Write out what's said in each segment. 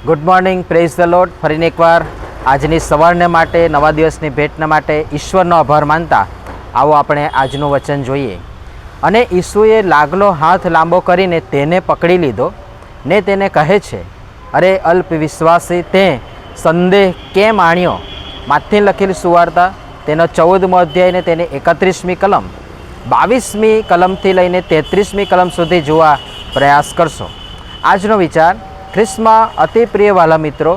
Good morning, praise the lord. ફરીને એકવાર આજની સવારને માટે, નવા દિવસની ભેટના માટે ઈશ્વરનો આભાર માનતા આવો આપણે આજનું વચન જોઈએ. અને ઈસુએ લાગલો હાથ લાંબો કરીને તેને પકડી લીધો ને તેને કહે છે, અરે અલ્પ વિશ્વાસી, તે સંદેહ કેમ આણ્યો? માથથી લખેલી સુવાર્તા તેનો 14મો અધ્યાય ને તેની 31મી કલમ, 22મી કલમથી લઈને 33મી કલમ સુધી જોવા પ્રયાસ કરશો. આજનો વિચાર, ખ્રિસ્તમાં અતિ પ્રિય વાલા મિત્રો,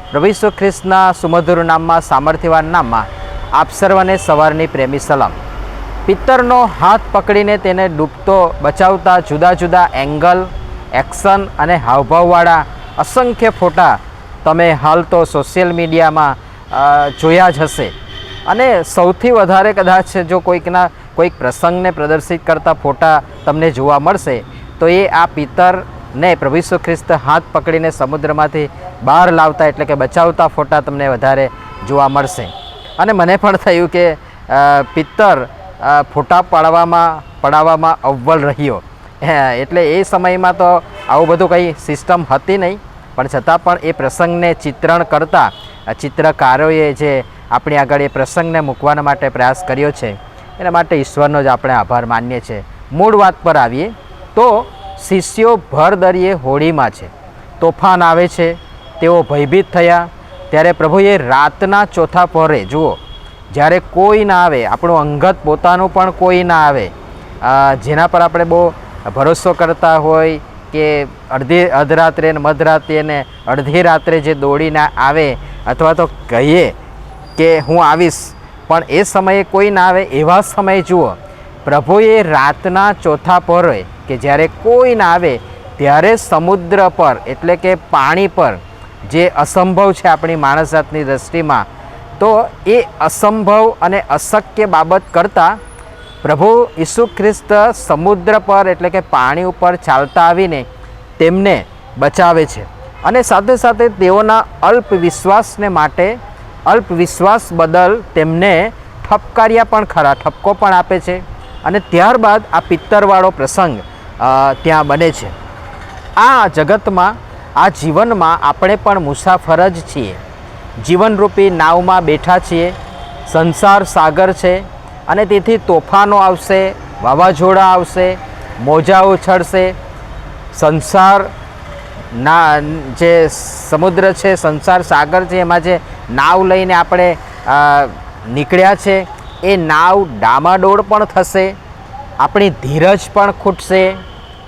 પ્રભુ ઈસુ ખ્રિસ્તના સુમધુર નામમાં, સામર્થ્યવાન નામમાં આપ સર્વને સવારની પ્રેમી સલામ. પિત્તરનો હાથ પકડીને તેને ડૂબતો બચાવતા જુદા જુદા એંગલ, એક્શન અને હાવભાવવાળા અસંખ્ય ફોટા તમે હાલ તો સોશિયલ મીડિયામાં જોયા જ હશે. અને સૌથી વધારે કદાચ જો કોઈક પ્રસંગને પ્રદર્શિત કરતા ફોટા તમને જોવા મળશે તો એ આ પિત્તરને પ્રભુ ઈસુ ખ્રિસ્ત હાથ પકડીને સમુદ્રમાંથી બહાર લાવતા એટલે કે બચાવતા ફોટા તમને વધારે જોવા મળશે. અને મને પણ થયું કે પિત્તર ફોટા પડાવવામાં અવ્વલ રહ્યો. એટલે એ સમયમાં તો આવું બધું કંઈ સિસ્ટમ હતી નહીં, પણ છતાં પણ એ પ્રસંગને ચિત્રણ કરતા ચિત્રકારોએ જે આપણી આગળ એ પ્રસંગને મૂકવાના માટે પ્રયાસ કર્યો છે એના માટે ઈશ્વરનો જ આપણે આભાર માનીએ છીએ. મૂળ વાત પર આવીએ તો શિષ્યો ભર દરિયે હોડીમાં છે, તોફાન આવે છે, તેઓ ભયભીત થયા. ત્યારે પ્રભુએ રાતના ચોથા પહોરે, જુઓ, જ્યારે કોઈ ના આવે, આપણું અંગત પોતાનું પણ કોઈ ના આવે, જેના પર આપણે બહુ ભરોસો કરતા હોય કે અધરાત્રે ને મધરાત્રે ને અડધી રાત્રે જે દોડીને આવે અથવા તો કહીએ કે હું આવીશ, પણ એ સમયે કોઈ ના આવે, એવા સમયે જુઓ પ્રભુએ રાતના ચોથા પહોરે કે જ્યારે કોઈ ના આવે ત્યારે સમુદ્ર પર એટલે કે પાણી પર, જે અસંભવ છે આપણી માણસ જાતની દૃષ્ટિમાં, તો એ અસંભવ અને અશક્ય બાબત કરતાં પ્રભુ ઈસુ ખ્રિસ્ત સમુદ્ર પર એટલે કે પાણી ઉપર ચાલતા આવીને તેમને બચાવે છે. અને સાથે સાથે તેઓના અલ્પ વિશ્વાસને માટે, અલ્પ વિશ્વાસ બદલ તેમને ઠપકાર્યા પણ ખરા, ઠપકો પણ આપે છે. અને ત્યારબાદ આ પિત્તરવાળો પ્રસંગ ત્યાં બને છે. આ જગતમાં, આ જીવનમાં આપણે પણ મુસાફર જ છીએ. જીવનરૂપી નાવમાં બેઠા છીએ. સંસાર સાગર છે અને તેથી તોફાનો આવશે, વાવાઝોડા આવશે, મોજા ઉછળશે. સંસારના જે સમુદ્ર છે, સંસાર સાગર છે, એમાં જે નાવ લઈને આપણે નીકળ્યા છે એ નાવ ડામાડોળ પણ થશે, આપણી ધીરજ પણ ખૂટશે,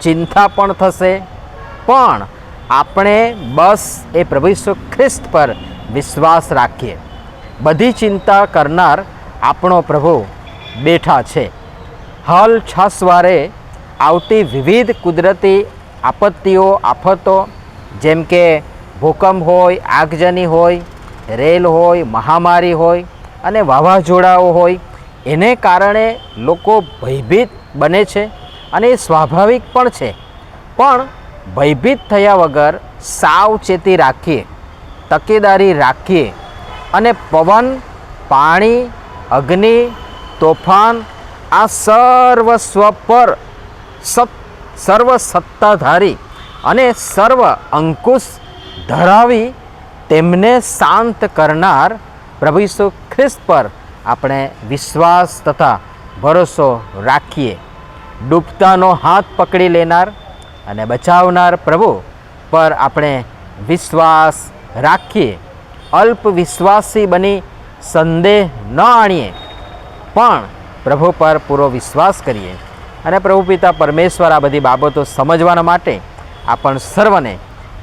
ચિંતા પણ થશે. પણ આપણે બસ એ પ્રભુ ઈસુ ખ્રિસ્ત પર વિશ્વાસ રાખીએ. બધી ચિંતા કરનાર આપણો પ્રભુ બેઠા છે. હાલ છાસવારે આવતી વિવિધ કુદરતી આપત્તિઓ, આફતો, જેમ કે ભૂકંપ હોય, આગજની હોય, રેલ હોય, મહામારી હોય અને વાવાઝોડાઓ હોય, એને કારણે લોકો ભયભીત બને છે અને એ સ્વાભાવિક પણ છે. પણ ભયભીત થયા વગર સાવચેતી રાખીએ, તકેદારી રાખીએ અને પવન, પાણી, અગ્નિ, તોફાન, આ સર્વ સત્તાધારી અને સર્વ અંકુશ ધરાવી તેમને શાંત કરનાર પ્રભુ ઈસુ ખ્રિસ્ત પર આપણે વિશ્વાસ તથા ભરોસો રાખીએ. ડૂબતાનો હાથ પકડી લેનાર અને બચાવનાર પ્રભુ પર આપણે વિશ્વાસ રાખીએ. અલ્પ વિશ્વાસી બની સંદેહ ન આણીએ, પણ પ્રભુ પર પૂરો વિશ્વાસ કરીએ. અને પ્રભુ પિતા પરમેશ્વર આ બધી બાબતો સમજવાના માટે આપણ સર્વને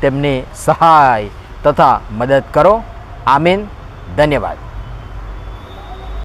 તેમની સહાય તથા મદદ કરો. આમીન. ધન્યવાદ.